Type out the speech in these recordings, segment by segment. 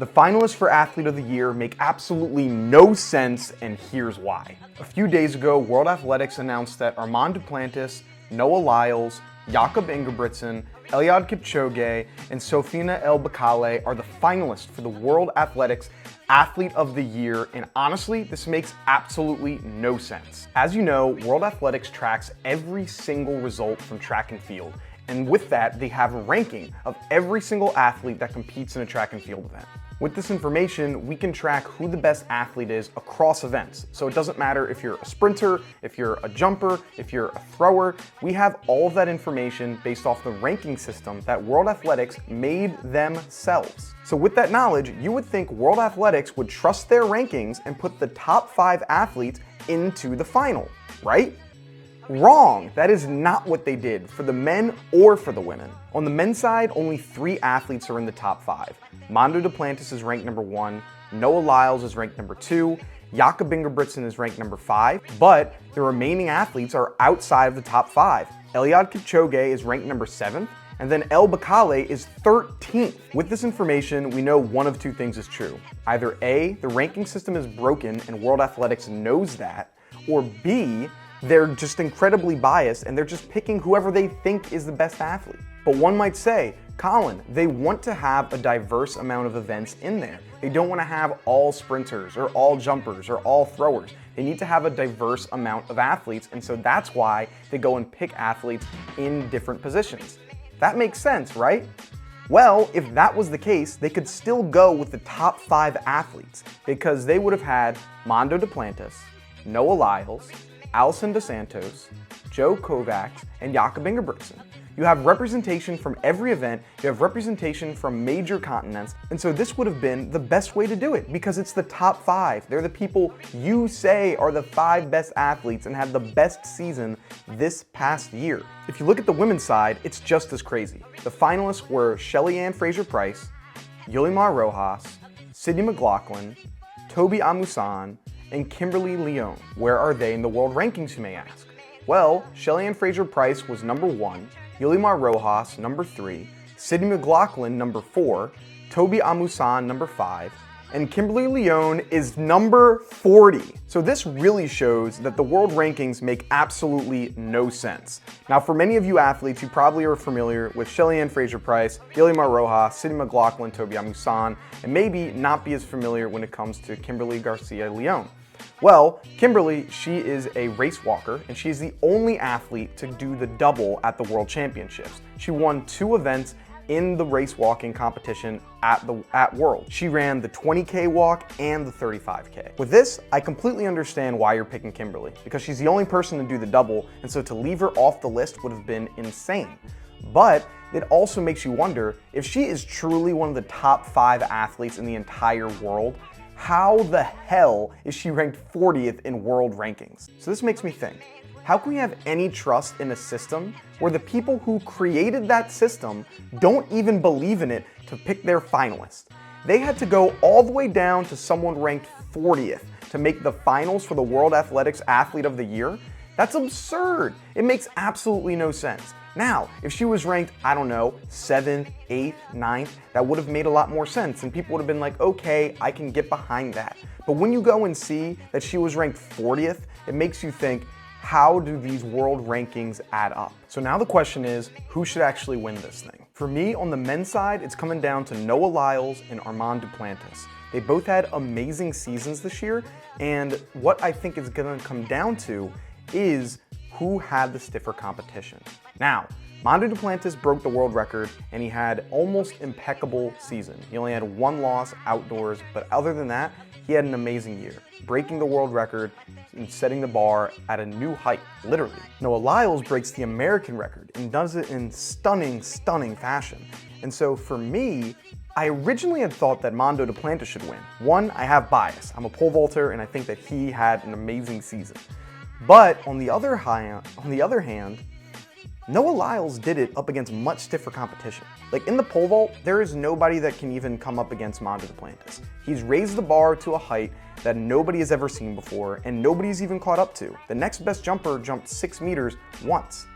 The finalists for Athlete of the Year make absolutely no sense, and here's why. A few days ago, World Athletics announced that Armand Duplantis, Noah Lyles, Jakob Ingerbrigsten, Eliud Kipchoge, and Soudiane El Bakkali are the finalists for the World Athletics Athlete of the Year, and honestly, this makes absolutely no sense. As you know, World Athletics tracks every single result from track and field, and with that, they have a ranking of every single athlete that competes in a track and field event. With this information, we can track who the best athlete is across events. So it doesn't matter if you're a sprinter, if you're a jumper, if you're a thrower, we have all of that information based off the ranking system that World Athletics made themselves. So with that knowledge, you would think World Athletics would trust their rankings and put the top 5 athletes into the final, right? Wrong. That is not what they did for the men or for the women. On the men's side, only 3 athletes are in the top 5. Armand Duplantis is ranked number 1, Noah Lyles is ranked number 2, Jakob Ingerbrigsten is ranked number 5, but the remaining athletes are outside of the top 5. Eliud Kipchoge is ranked number 7th, and then El Bakkali is 13th. With this information, we know one of 2 things is true. Either A, the ranking system is broken and World Athletics knows that, or B, they're just incredibly biased and they're just picking whoever they think is the best athlete. But one might say, Colin, they want to have a diverse amount of events in there. They don't want to have all sprinters or all jumpers or all throwers. They need to have a diverse amount of athletes, and so that's why they go and pick athletes in different positions. That makes sense, right? Well, if that was the case, they could still go with the top 5 athletes because they would have had Armand Duplantis, Noah Lyles, Alison Dos Santos, Joe Kovacs, and Jakob Ingerbrigtsen. You have representation from every event, you have representation from major continents, and so this would have been the best way to do it because it's the top 5. They're the people you say are the 5 best athletes and had the best season this past year. If you look at the women's side, it's just as crazy. The finalists were Shelly Ann-Fraser Pryce, Yulimar Rojas, McLaughlin, Toby Amusan, and Kimberly Leon. Where are they in the world rankings, you may ask? Well, Shelly Ann-Fraser Pryce was number 1, Yulimar Rojas number 3, McLaughlin number 4, Toby Amusan number 5, and Kimberly Leon is number 40. So this really shows that the world rankings make absolutely no sense. Now for many of you athletes, you probably are familiar with Shelly Ann-Fraser Pryce, Yulimar Rojas, McLaughlin, Toby Amusan, and maybe not be as familiar when it comes to Kimberly Garcia Leon. Well, Kimberly, she is a race walker, and she's the only athlete to do the double at the World Championships. She won 2 events in the race walking competition at World. She ran the 20K walk and the 35K. With this, I completely understand why you're picking Kimberly, because she's the only person to do the double, and so to leave her off the list would have been insane. But it also makes you wonder, if she is truly one of the top 5 athletes in the entire world, how the hell is she ranked 40th in world rankings? So this makes me think, how can we have any trust in a system where the people who created that system don't even believe in it to pick their finalists? They had to go all the way down to someone ranked 40th to make the finals for the World Athletics Athlete of the Year? That's absurd. It makes absolutely no sense. Now, if she was ranked, I don't know, 7th, 8th, 9th, that would have made a lot more sense and people would have been like, okay, I can get behind that. But when you go and see that she was ranked 40th, it makes you think, how do these world rankings add up? So now the question is, who should actually win this thing? For me, on the men's side, it's coming down to Noah Lyles and Armand Duplantis. They both had amazing seasons this year, and what I think is gonna come down to is who had the stiffer competition. Now, Armand Duplantis broke the world record and he had almost impeccable season. He only had 1 loss outdoors, but other than that, he had an amazing year, breaking the world record and setting the bar at a new height, literally. Noah Lyles breaks the American record and does it in stunning fashion. And so for me, I originally had thought that Armand Duplantis should win. One, I have bias. I'm a pole vaulter and I think that he had an amazing season. But on the other hand, Noah Lyles did it up against much stiffer competition. Like in the pole vault, there is nobody that can even come up against Armand Duplantis. He's raised the bar to a height that nobody has ever seen before and nobody's even caught up to. The next best jumper jumped 6 meters once.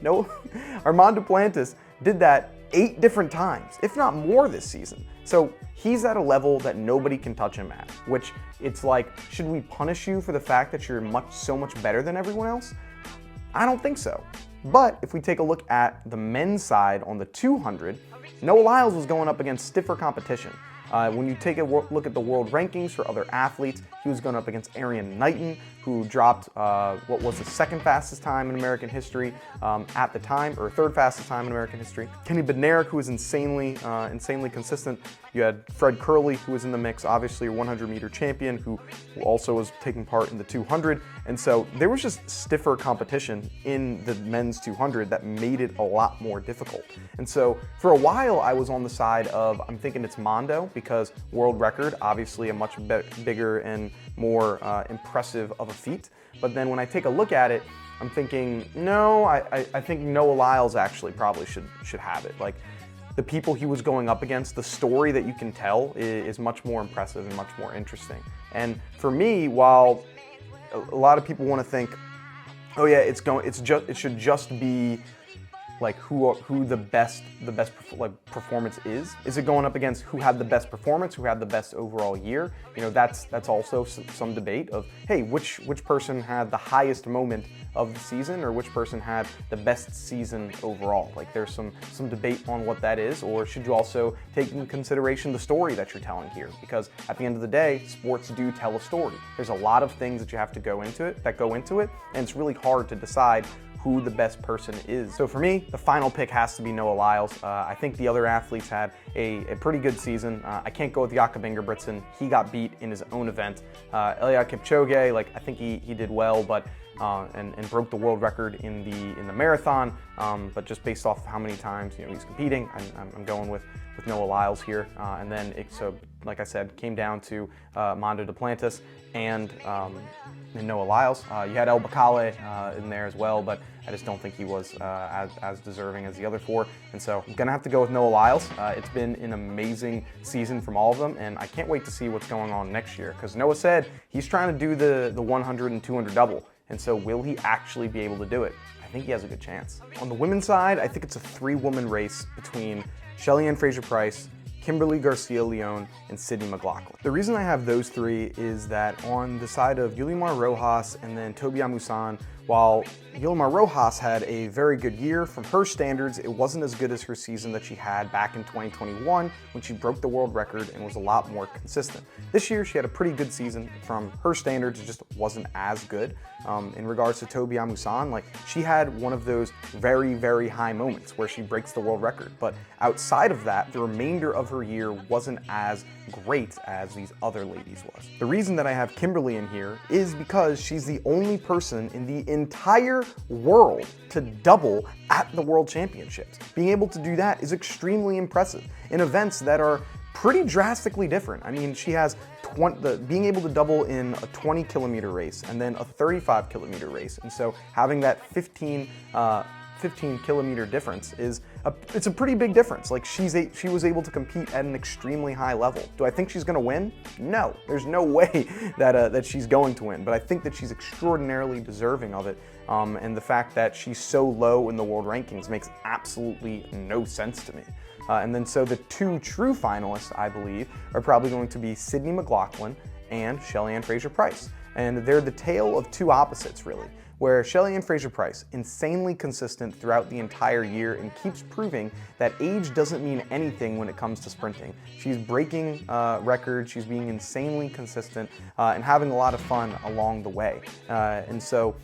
No, Armand Duplantis did that 8 different times, if not more this season. So he's at a level that nobody can touch him at, which it's like, should we punish you for the fact that you're so much better than everyone else? I don't think so. But if we take a look at the men's side on the 200, Noah Lyles was going up against stiffer competition. When you take a look at the world rankings for other athletes, he was going up against Arian Knighton, who dropped what was the second fastest time in American history at the time, or third fastest time in American history. Kenny Bednarek, who was insanely consistent. You had Fred Curley, who was in the mix, obviously a 100-meter champion, who also was taking part in the 200. And so there was just stiffer competition in the men's 200 that made it a lot more difficult. And so for a while, I was on the side of, I'm thinking it's Mondo, because world record, obviously a much bigger and more impressive of a feat. But then when I take a look at it, I'm thinking, no, I think Noah Lyles actually probably should have it. Like, the people he was going up against, the story that you can tell is much more impressive and much more interesting. And for me, while a lot of people want to think, oh yeah, it should just be like who the best like performance is. Is it going up against who had the best performance, who had the best overall year? You know, that's also some debate of, hey, which person had the highest moment of the season, or which person had the best season overall. Like, there's some debate on what that is. Or should you also take into consideration the story that you're telling here? Because at the end of the day, sports do tell a story. There's a lot of things that you have to go into it, and it's really hard to decide who the best person is. So for me, the final pick has to be Noah Lyles. I think the other athletes had a pretty good season. I can't go with Jakob Ingerbrigsten. He got beat in his own event. Eliud Kipchoge, like, I think he did well, but and broke the world record in the marathon. But just based off of how many times he's competing, I'm going with Noah Lyles here. And then so like I said, came down to Armand Duplantis and Noah Lyles. You had El Bakkali in there as well, but I just don't think he was as deserving as the other four. And so I'm gonna have to go with Noah Lyles. It's been an amazing season from all of them, and I can't wait to see what's going on next year, because Noah said he's trying to do the 100 and 200 double. And so will he actually be able to do it? I think he has a good chance. On the women's side, I think it's a 3-woman race between Shelly Ann-Fraser Pryce, Kimberly Garcia Leon, and Sydney McLaughlin. The reason I have those three is that on the side of Yulimar Rojas and then Toby Amusan, while Yulimar Rojas had a very good year, from her standards, it wasn't as good as her season that she had back in 2021 when she broke the world record and was a lot more consistent. This year, she had a pretty good season. From her standards, it just wasn't as good. In regards to Toby Amusan, like, she had one of those very, very high moments where she breaks the world record. But outside of that, the remainder of her year wasn't as great as these other ladies was. The reason that I have Kimberly in here is because she's the only person in the entire world to double at the World Championships. Being able to do that is extremely impressive in events that are pretty drastically different. I mean, she has being able to double in a 20-kilometer race and then a 35-kilometer race. And so having that 15-kilometer difference it's a pretty big difference. Like, she was able to compete at an extremely high level. Do I think she's gonna win? No, there's no way that she's going to win, but I think that she's extraordinarily deserving of it. And the fact that she's so low in the world rankings makes absolutely no sense to me. And then so the two true finalists, I believe, are probably going to be Sydney McLaughlin and Shelly Ann-Fraser Pryce. And they're the tale of two opposites, really, where Shelly Ann-Fraser Pryce, insanely consistent throughout the entire year and keeps proving that age doesn't mean anything when it comes to sprinting. She's breaking records, she's being insanely consistent, and having a lot of fun along the way. And so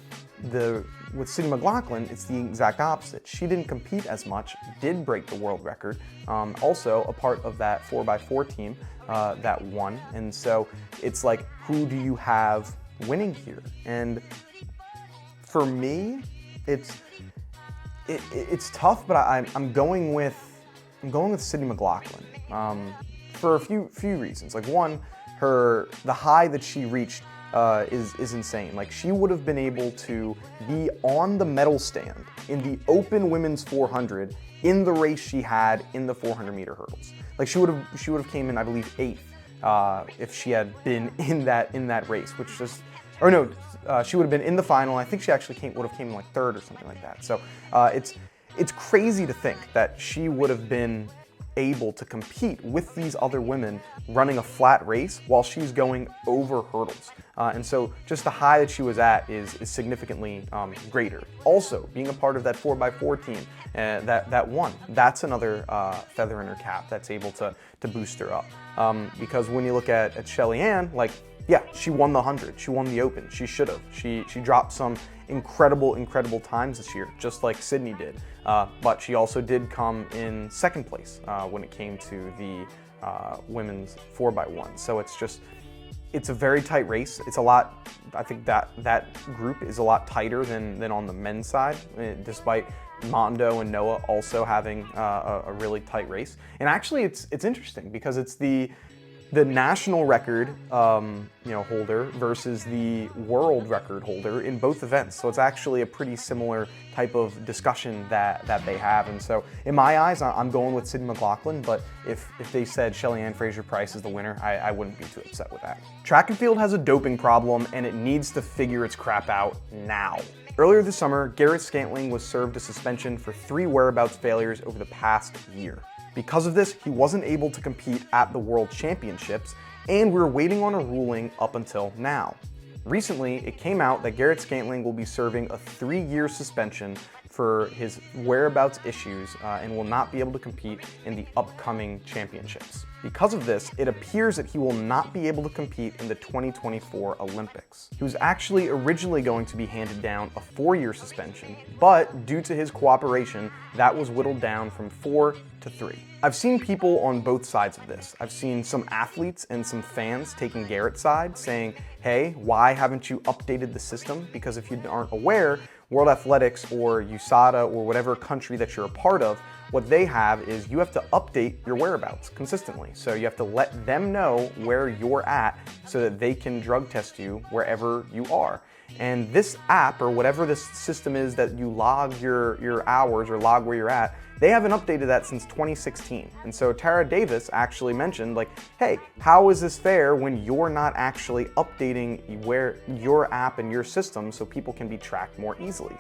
with Sydney McLaughlin, it's the exact opposite. She didn't compete as much, did break the world record, also a part of that 4x4 team that won. And so it's like, who do you have winning here? And for me, it's tough, but I'm going with Sydney McLaughlin for a few reasons. Like, one, the high that she reached is insane. Like, she would have been able to be on the medal stand in the open women's 400 in the race she had in the 400-meter hurdles. Like, she would have came in, I believe, 8th if she had been in that race, which just, or no, she would have been in the final. I think she actually would have came in like 3rd or something like that. So it's crazy to think that she would have been able to compete with these other women running a flat race while she's going over hurdles. And so just the high that she was at is significantly greater. Also, being a part of that 4x4 team that won, that's another feather in her cap that's able to boost her up. Because when you look at Shelly Ann, like, yeah, she won the 100, she won the Open, she should have. She dropped some incredible times this year, just like Sydney did. But she also did come in second place when it came to the women's 4x1. So it's a very tight race. It's a lot, I think that group is a lot tighter than on the men's side, despite Mondo and Noah also having a really tight race. And actually it's interesting because it's the national record holder versus the world record holder in both events. So it's actually a pretty similar type of discussion that they have. And so in my eyes, I'm going with Sydney McLaughlin, but if they said Shelly Ann-Fraser Pryce is the winner, I wouldn't be too upset with that. Track and field has a doping problem and it needs to figure its crap out now. Earlier this summer, Garret Scantling was served a suspension for 3 whereabouts failures over the past year. Because of this, he wasn't able to compete at the World Championships, and we were waiting on a ruling up until now. Recently, it came out that Garret Scantling will be serving a 3-year suspension for his whereabouts issues and will not be able to compete in the upcoming championships. Because of this, it appears that he will not be able to compete in the 2024 Olympics. He was actually originally going to be handed down a 4-year suspension, but due to his cooperation, that was whittled down from 4 to 3. I've seen people on both sides of this. I've seen some athletes and some fans taking Garrett's side, saying, hey, why haven't you updated the system? Because if you aren't aware, World Athletics or USADA or whatever country that you're a part of, what they have is you have to update your whereabouts consistently. So you have to let them know where you're at so that they can drug test you wherever you are. And this app or whatever this system is that you log your hours or log where you're at, they haven't updated that since 2016. And so Tara Davis actually mentioned like, hey, how is this fair when you're not actually updating where your app and your system so people can be tracked more easily?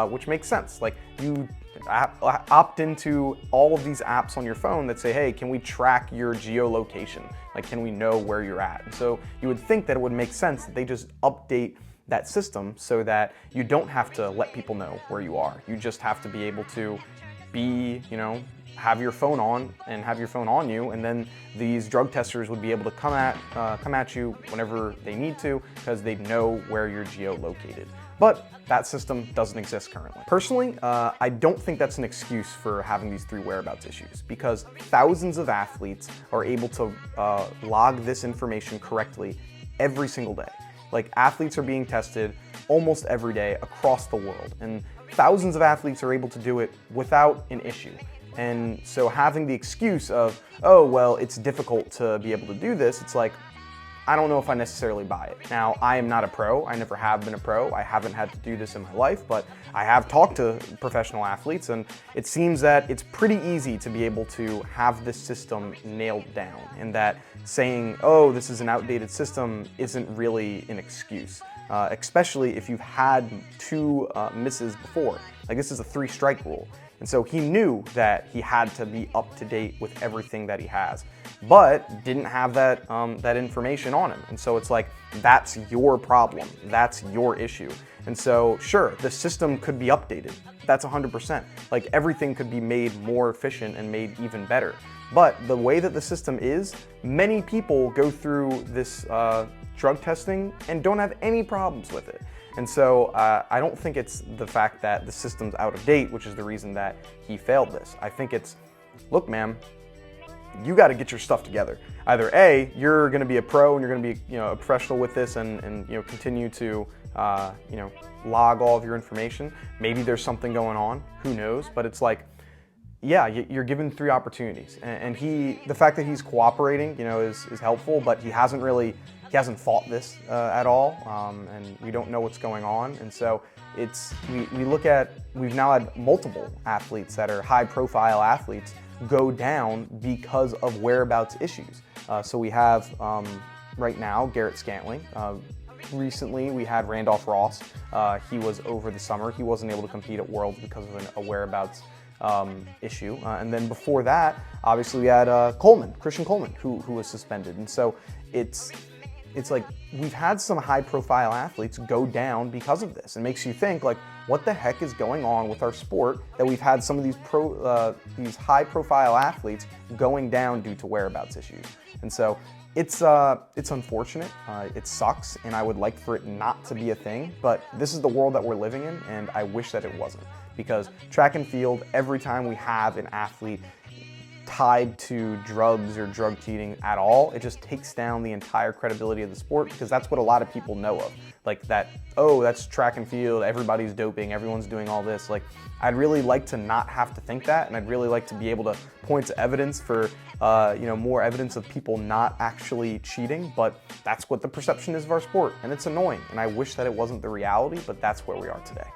Which makes sense. Like you opt into all of these apps on your phone that say, hey, can we track your geolocation? Like, can we know where you're at? And so you would think that it would make sense that they just update that system so that you don't have to let people know where you are. You just have to be able to be, have your phone on and have your phone on you, and then these drug testers would be able to come at you whenever they need to because they know where you're geolocated. But that system doesn't exist currently. Personally, I don't think that's an excuse for having these 3 whereabouts issues because thousands of athletes are able to log this information correctly every single day. Like athletes are being tested almost every day across the world, and thousands of athletes are able to do it without an issue. And so having the excuse of, oh, well, it's difficult to be able to do this, it's like, I don't know if I necessarily buy it. Now, I am not a pro. I never have been a pro. I haven't had to do this in my life, but I have talked to professional athletes, and it seems that it's pretty easy to be able to have this system nailed down, and that saying, oh, this is an outdated system isn't really an excuse, especially if you've had 2 misses before. Like this is a 3-strike rule. And so he knew that he had to be up to date with everything that he has, but didn't have that, that information on him. And so it's like, that's your problem, that's your issue. And so sure, the system could be updated, that's 100%. Like everything could be made more efficient and made even better. But the way that the system is, many people go through this drug testing and don't have any problems with it. And so I don't think it's the fact that the system's out of date, which is the reason that he failed this. I think it's, look, ma'am, you got to get your stuff together. Either A, you're going to be a pro and you're going to be a professional with this and continue to log all of your information. Maybe there's something going on, who knows? But it's like, yeah, you're given 3 opportunities, and the fact that he's cooperating, is helpful. But he hasn't fought this at all, and we don't know what's going on. And so we've now had multiple athletes that are high-profile athletes go down because of whereabouts issues. So we have right now Garret Scantling. Recently, we had Randolph Ross. He was over the summer. He wasn't able to compete at Worlds because of a whereabouts issue. And then before that, obviously we had Christian Coleman, who was suspended. And so it's like we've had some high-profile athletes go down because of this. It makes you think, like, what the heck is going on with our sport that we've had some of these high-profile athletes going down due to whereabouts issues. And so it's unfortunate, it sucks, and I would like for it not to be a thing, but this is the world that we're living in, and I wish that it wasn't. Because track and field, every time we have an athlete tied to drugs or drug cheating at all, it just takes down the entire credibility of the sport, because that's what a lot of people know of. Like that, oh, that's track and field, everybody's doping, everyone's doing all this. Like, I'd really like to not have to think that, and I'd really like to be able to point to evidence for, more evidence of people not actually cheating, but that's what the perception is of our sport, and it's annoying, and I wish that it wasn't the reality, but that's where we are today.